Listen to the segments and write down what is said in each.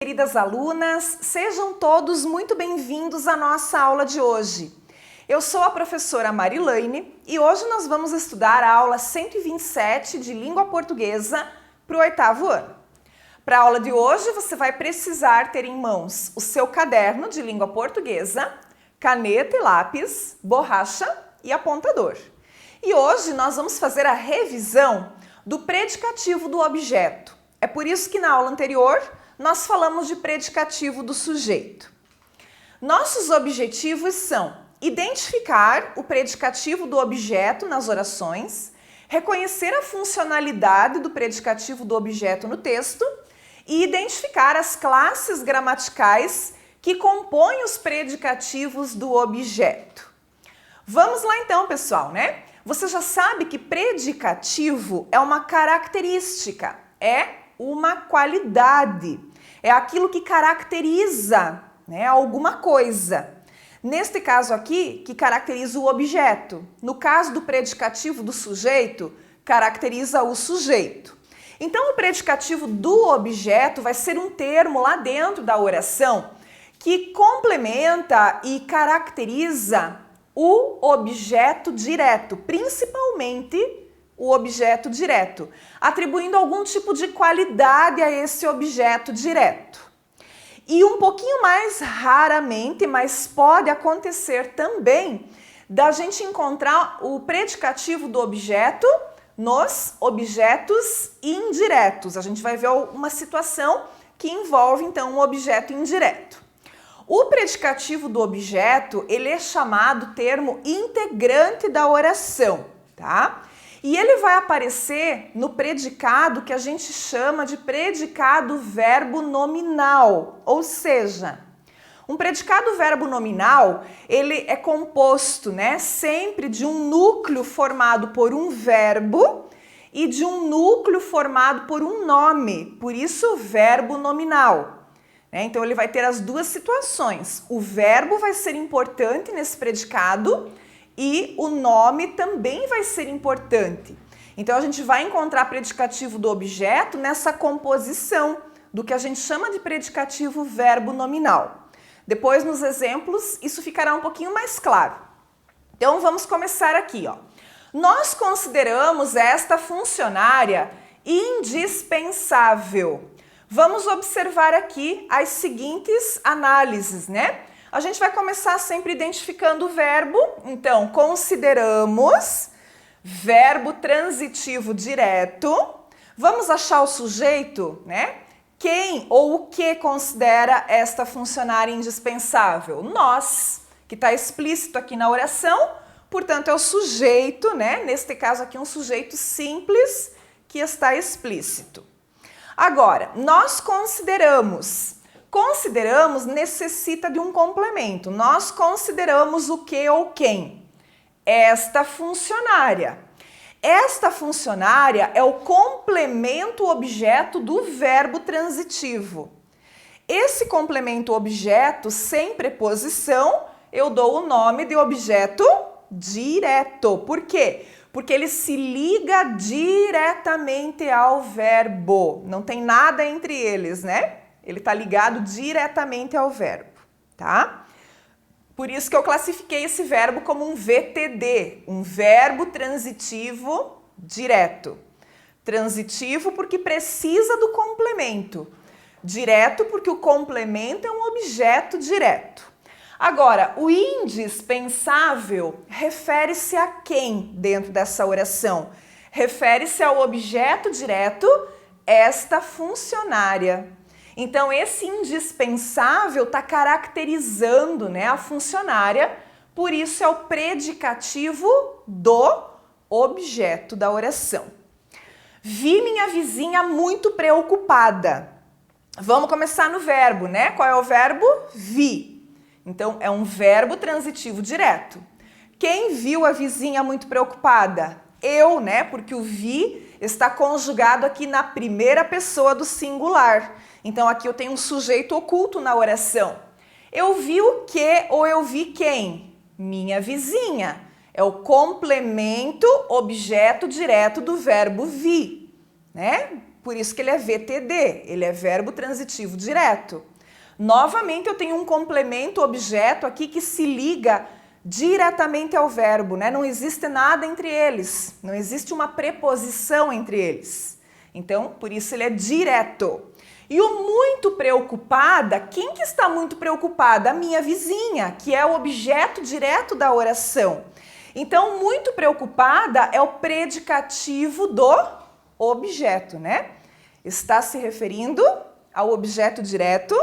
queridas alunas, sejam todos muito bem-vindos à nossa aula de hoje. Eu sou a professora Marilane e hoje nós vamos estudar a aula 127 de Língua Portuguesa para o 8º ano. Para a aula de hoje você vai precisar ter em mãos o seu caderno de Língua Portuguesa, caneta e lápis, borracha e apontador. E hoje nós vamos fazer a revisão do predicativo do objeto. É por isso que na aula anterior nós falamos de predicativo do sujeito. Nossos objetivos são identificar o predicativo do objeto nas orações, reconhecer a funcionalidade do predicativo do objeto no texto e identificar as classes gramaticais que compõem os predicativos do objeto. Vamos lá então, pessoal, né? Você já sabe que predicativo é uma característica, é uma qualidade, é aquilo que caracteriza, né, alguma coisa. Neste caso aqui, que caracteriza o objeto. No caso do predicativo do sujeito, caracteriza o sujeito. Então, o predicativo do objeto vai ser um termo lá dentro da oração que complementa e caracteriza o objeto direto, principalmente o objeto direto, atribuindo algum tipo de qualidade a esse objeto direto. E um pouquinho mais raramente, mas pode acontecer também, da gente encontrar o predicativo do objeto nos objetos indiretos. A gente vai ver uma situação que envolve, então, um objeto indireto. O predicativo do objeto, ele é chamado termo integrante da oração, tá? E ele vai aparecer no predicado que a gente chama de predicado verbo nominal, ou seja, um predicado verbo nominal, ele é composto, né, sempre de um núcleo formado por um verbo e de um núcleo formado por um nome, por isso verbo nominal. Então ele vai ter as duas situações, o verbo vai ser importante nesse predicado e o nome também vai ser importante. Então a gente vai encontrar predicativo do objeto nessa composição do que a gente chama de predicativo verbo nominal. Depois nos exemplos isso ficará um pouquinho mais claro. Então vamos começar aqui, ó. Nós consideramos esta funcionária indispensável. Vamos observar aqui as seguintes análises, né? A gente vai começar sempre identificando o verbo, então, consideramos, verbo transitivo direto. Vamos achar o sujeito, né? Quem ou o que considera esta funcionária indispensável? Nós, que está explícito aqui na oração, portanto, é o sujeito, né? Neste caso aqui, um sujeito simples que está explícito. Agora, nós consideramos. Consideramos necessita de um complemento. Nós consideramos o que ou quem? Esta funcionária. Esta funcionária é o complemento objeto do verbo transitivo. Esse complemento objeto sem preposição, eu dou o nome de objeto direto. Por quê? Porque ele se liga diretamente ao verbo. Não tem nada entre eles, né? Ele está ligado diretamente ao verbo, tá? Por isso que eu classifiquei esse verbo como um VTD, um verbo transitivo direto. Transitivo porque precisa do complemento. Direto porque o complemento é um objeto direto. Agora, o indispensável refere-se a quem dentro dessa oração? Refere-se ao objeto direto, esta funcionária. Então, esse indispensável está caracterizando, né, a funcionária, por isso é o predicativo do objeto da oração. Vi minha vizinha muito preocupada. Vamos começar no verbo, né? Qual é o verbo? Vi. Então, é um verbo transitivo direto. Quem viu a vizinha muito preocupada? Eu, né? Porque o vi está conjugado aqui na primeira pessoa do singular. Então, aqui eu tenho um sujeito oculto na oração. Eu vi o que ou eu vi quem? Minha vizinha. É o complemento objeto direto do verbo vi, né? Por isso que ele é VTD, ele é verbo transitivo direto. Novamente eu tenho um complemento objeto aqui que se liga diretamente ao verbo, né? Não existe nada entre eles, não existe uma preposição entre eles. Então, por isso ele é direto. E o muito preocupada, quem que está muito preocupada? A minha vizinha, que é o objeto direto da oração. Então, muito preocupada é o predicativo do objeto, né? Está se referindo ao objeto direto,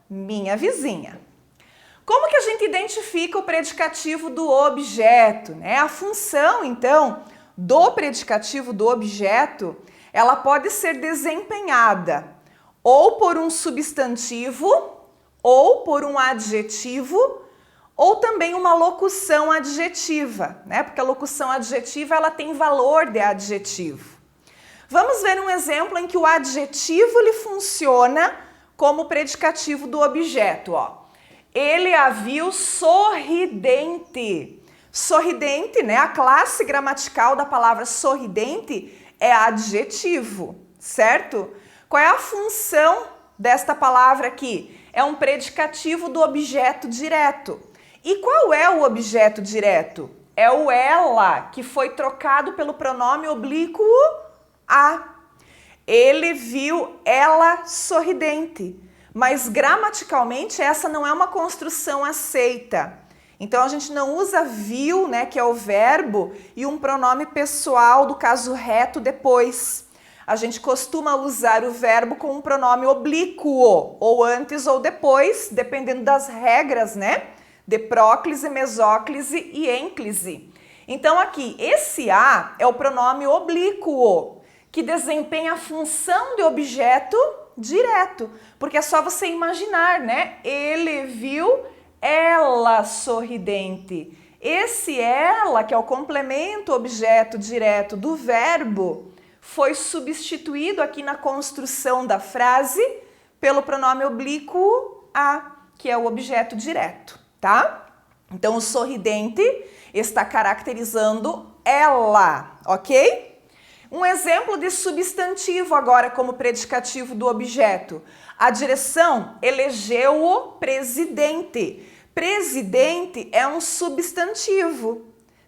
minha vizinha. Como que a gente identifica o predicativo do objeto, né? A função, então, do predicativo do objeto, ela pode ser desempenhada ou por um substantivo, ou por um adjetivo, ou também uma locução adjetiva, né? Porque a locução adjetiva ela tem valor de adjetivo. Vamos ver um exemplo em que o adjetivo ele funciona como predicativo do objeto, ó. Ele a viu sorridente. Sorridente, né? A classe gramatical da palavra sorridente é adjetivo, certo? Qual é a função desta palavra aqui? É um predicativo do objeto direto. E qual é o objeto direto? É o ela, que foi trocado pelo pronome oblíquo a. Ele viu ela sorridente. Mas gramaticalmente essa não é uma construção aceita. Então a gente não usa viu, né, que é o verbo, e um pronome pessoal do caso reto depois. A gente costuma usar o verbo com um pronome oblíquo, ou antes ou depois, dependendo das regras, né? De próclise, mesóclise e ênclise. Então aqui, esse a é o pronome oblíquo, que desempenha a função de objeto direto, porque é só você imaginar, né? Ele viu ela sorridente. Esse ela, que é o complemento objeto direto do verbo, foi substituído aqui na construção da frase pelo pronome oblíquo a, que é o objeto direto, tá? Então, o sorridente está caracterizando ela, ok? Um exemplo de substantivo agora como predicativo do objeto. A direção elegeu o presidente. Presidente é um substantivo,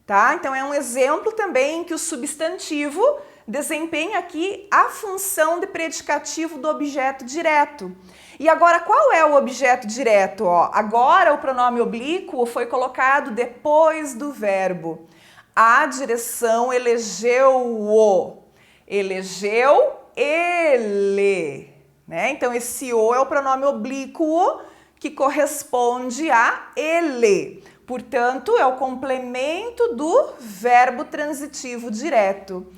tá? Então, é um exemplo também em que o substantivo desempenha aqui a função de predicativo do objeto direto. E agora, qual é o objeto direto? Ó, agora o pronome oblíquo foi colocado depois do verbo. A direção elegeu-o. Elegeu ele. Né? Então, esse o é o pronome oblíquo que corresponde a ele. Portanto, é o complemento do verbo transitivo direto.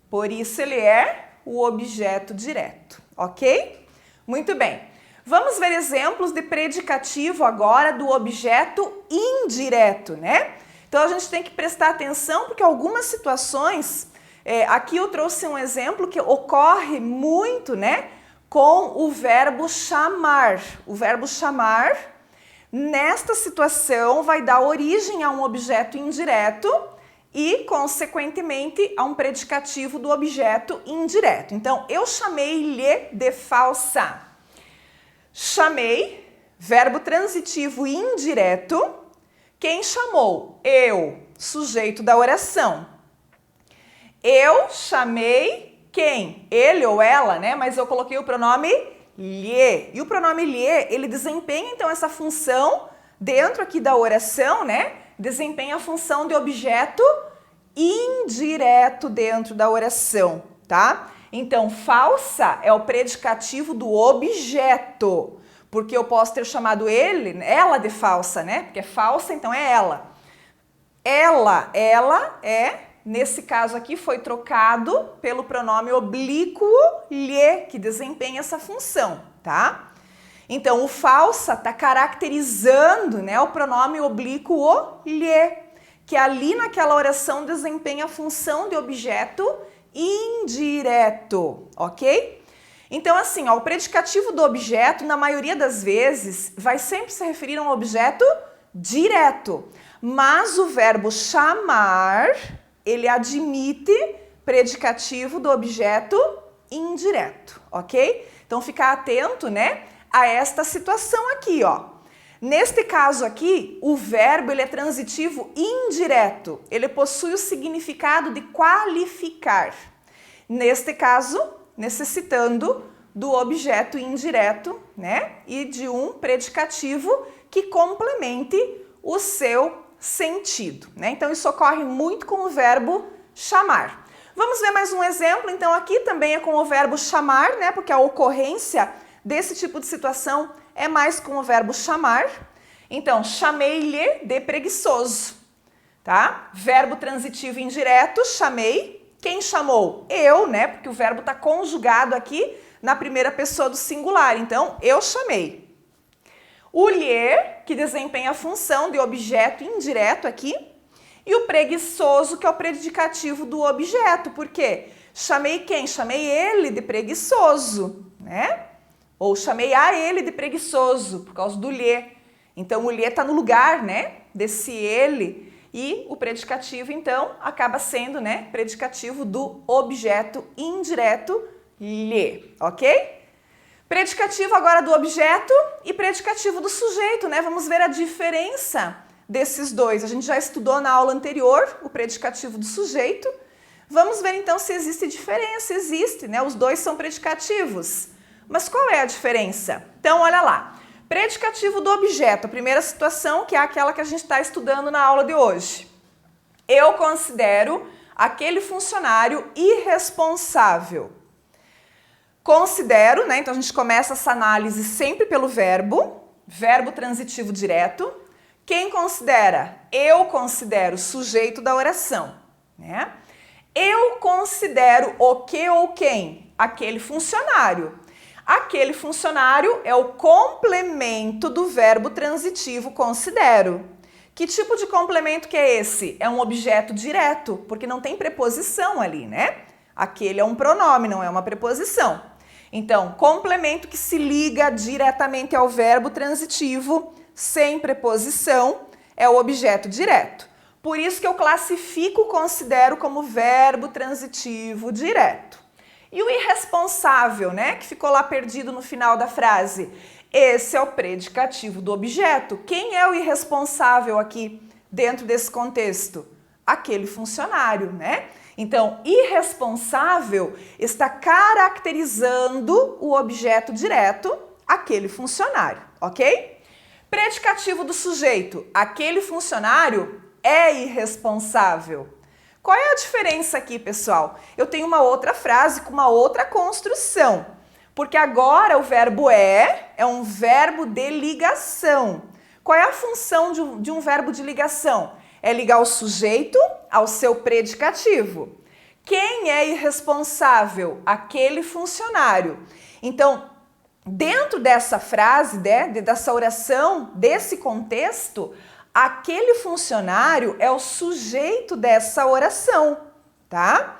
Por isso, ele é o objeto direto, ok? Muito bem. Vamos ver exemplos de predicativo agora do objeto indireto, né? Então, a gente tem que prestar atenção porque algumas situações, aqui eu trouxe um exemplo que ocorre muito, né? Com o verbo chamar. O verbo chamar, nesta situação, vai dar origem a um objeto indireto e, consequentemente, a um predicativo do objeto indireto. Então, eu chamei-lhe de falsa. Chamei, verbo transitivo indireto. Quem chamou? Eu, sujeito da oração. Eu chamei quem? Ele ou ela, né? Mas eu coloquei o pronome lhe. E o pronome lhe, ele desempenha, então, essa função dentro aqui da oração, né? Desempenha a função de objeto indireto dentro da oração, tá? Então, falsa é o predicativo do objeto, porque eu posso ter chamado ela de falsa, né? Porque é falsa, então é ela. Ela é, nesse caso aqui, foi trocado pelo pronome oblíquo lhe, que desempenha essa função, tá? Então, o falsa está caracterizando, né, o pronome oblíquo lhe, que ali naquela oração desempenha a função de objeto indireto, ok? Então, assim, ó, o predicativo do objeto, na maioria das vezes, vai sempre se referir a um objeto direto, mas o verbo chamar, ele admite predicativo do objeto indireto, ok? Então, ficar atento, né, a esta situação aqui, ó. Neste caso aqui, o verbo ele é transitivo indireto. Ele possui o significado de qualificar. Neste caso, necessitando do objeto indireto, né? E de um predicativo que complemente o seu sentido, né? Então, isso ocorre muito com o verbo chamar. Vamos ver mais um exemplo. Então, aqui também é com o verbo chamar, né? Porque a ocorrência desse tipo de situação é mais com o verbo chamar. Então, chamei-lhe de preguiçoso, tá? Verbo transitivo indireto, chamei. Quem chamou? Eu, né? Porque o verbo está conjugado aqui na primeira pessoa do singular. Então, eu chamei. O lhe, que desempenha a função de objeto indireto aqui. E o preguiçoso, que é o predicativo do objeto. Por quê? Chamei quem? Chamei ele de preguiçoso, né? Ou chamei a ele de preguiçoso, por causa do lhe. Então, o lhe está no lugar, né, desse ele. E o predicativo, então, acaba sendo, né, predicativo do objeto indireto, lhe, ok? Predicativo agora do objeto e predicativo do sujeito, né? Vamos ver a diferença desses dois. A gente já estudou na aula anterior o predicativo do sujeito. Vamos ver, então, se existe diferença. Existe, né? Os dois são predicativos. Mas qual é a diferença? Então, olha lá. Predicativo do objeto, a primeira situação, que é aquela que a gente está estudando na aula de hoje. Eu considero aquele funcionário irresponsável. Considero, né? Então, a gente começa essa análise sempre pelo verbo transitivo direto. Quem considera? Eu considero, sujeito da oração, né? Eu considero o que ou quem? Aquele funcionário. Aquele funcionário é o complemento do verbo transitivo considero. Que tipo de complemento que é esse? É um objeto direto, porque não tem preposição ali, né? Aquele é um pronome, não é uma preposição. Então, complemento que se liga diretamente ao verbo transitivo, sem preposição, é o objeto direto. Por isso que eu classifico o considero como verbo transitivo direto. E o irresponsável, né, que ficou lá perdido no final da frase? Esse é o predicativo do objeto. Quem é o irresponsável aqui dentro desse contexto? Aquele funcionário, né? Então, irresponsável está caracterizando o objeto direto, aquele funcionário, ok? Predicativo do sujeito, aquele funcionário é irresponsável. Qual é a diferença aqui, pessoal? Eu tenho uma outra frase com uma outra construção, porque agora o verbo é um verbo de ligação. Qual é a função de um verbo de ligação? É ligar o sujeito ao seu predicativo. Quem é irresponsável? Aquele funcionário. Então, dentro dessa frase, dessa oração, desse contexto, aquele funcionário é o sujeito dessa oração, tá?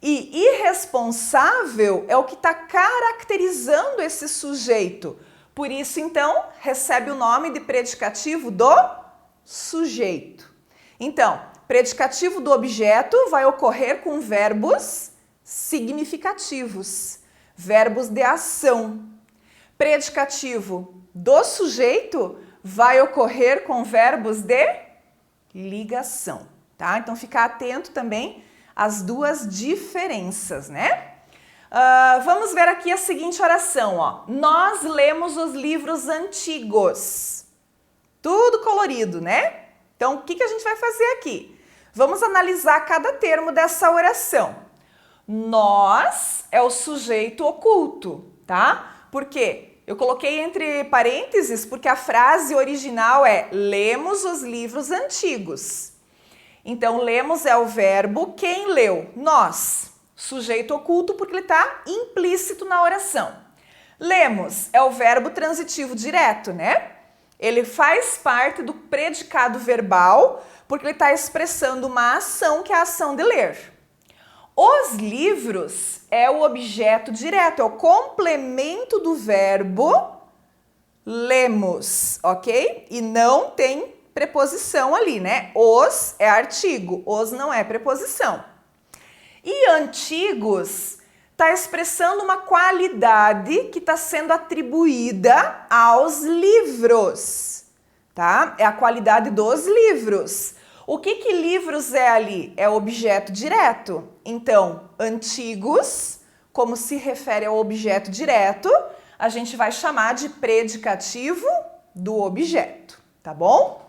E irresponsável é o que está caracterizando esse sujeito. Por isso, então, recebe o nome de predicativo do sujeito. Então, predicativo do objeto vai ocorrer com verbos significativos, verbos de ação. Predicativo do sujeito vai ocorrer com verbos de ligação, tá? Então, ficar atento também às duas diferenças, né? Vamos ver aqui a seguinte oração, ó. Nós lemos os livros antigos. Tudo colorido, né? Então, o que a gente vai fazer aqui? Vamos analisar cada termo dessa oração. Nós é o sujeito oculto, tá? Por quê? Eu coloquei entre parênteses porque a frase original é lemos os livros antigos. Então, lemos é o verbo quem leu? Nós. Sujeito oculto porque ele está implícito na oração. Lemos é o verbo transitivo direto, né? Ele faz parte do predicado verbal porque ele está expressando uma ação que é a ação de ler. Os livros é o objeto direto, é o complemento do verbo lemos, ok? E não tem preposição ali, né? Os é artigo, os não é preposição. E antigos está expressando uma qualidade que está sendo atribuída aos livros, tá? É a qualidade dos livros. O que livros é ali? É objeto direto. Então, antigos, como se refere ao objeto direto, a gente vai chamar de predicativo do objeto, tá bom?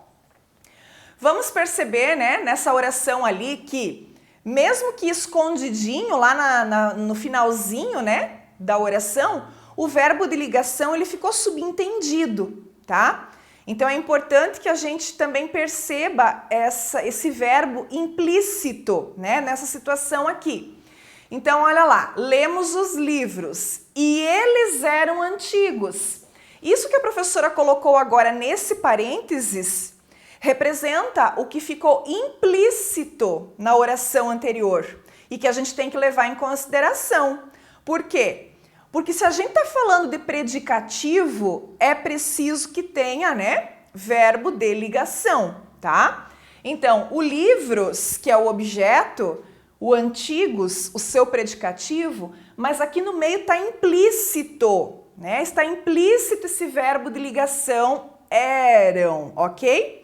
Vamos perceber, né, nessa oração ali que, mesmo que escondidinho lá no finalzinho, né, da oração, o verbo de ligação ele ficou subentendido, tá? Então é importante que a gente também perceba esse verbo implícito, né, nessa situação aqui. Então olha lá, lemos os livros e eles eram antigos. Isso que a professora colocou agora nesse parênteses representa o que ficou implícito na oração anterior e que a gente tem que levar em consideração. Por quê? Porque se a gente está falando de predicativo, é preciso que tenha, né, verbo de ligação, tá? Então, o livros, que é o objeto, o antigos, o seu predicativo, mas aqui no meio está implícito, né? Está implícito esse verbo de ligação eram, ok?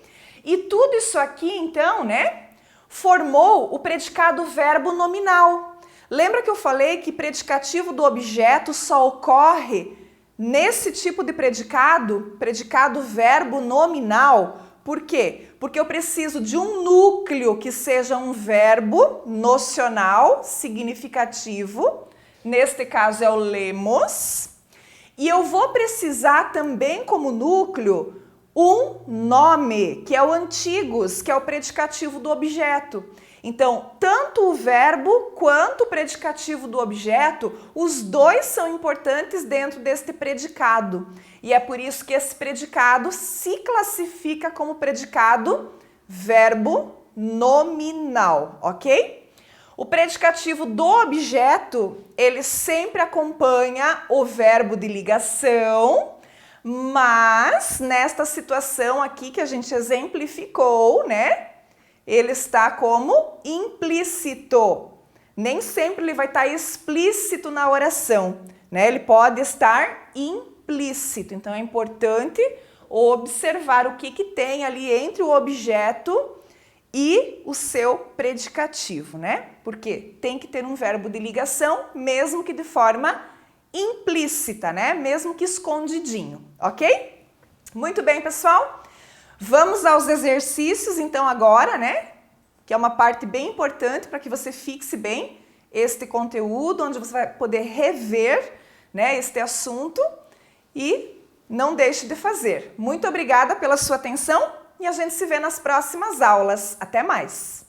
E tudo isso aqui, então, né, formou o predicado verbo nominal. Lembra que eu falei que predicativo do objeto só ocorre nesse tipo de predicado, predicado verbo nominal? Por quê? Porque eu preciso de um núcleo que seja um verbo nocional, significativo, neste caso é o lemos, e eu vou precisar também como núcleo um nome, que é o antigos, que é o predicativo do objeto. Então, tanto o verbo quanto o predicativo do objeto, os dois são importantes dentro deste predicado. E é por isso que esse predicado se classifica como predicado verbo nominal, ok? O predicativo do objeto, ele sempre acompanha o verbo de ligação, mas nesta situação aqui que a gente exemplificou, né? Ele está como implícito. Nem sempre ele vai estar explícito na oração, né? Ele pode estar implícito. Então é importante observar o que tem ali entre o objeto e o seu predicativo, né? Porque tem que ter um verbo de ligação, mesmo que de forma implícita, né? Mesmo que escondidinho, ok? Muito bem, pessoal. Vamos aos exercícios, então, agora, né? Que é uma parte bem importante para que você fixe bem este conteúdo, onde você vai poder rever, né, este assunto e não deixe de fazer. Muito obrigada pela sua atenção e a gente se vê nas próximas aulas. Até mais!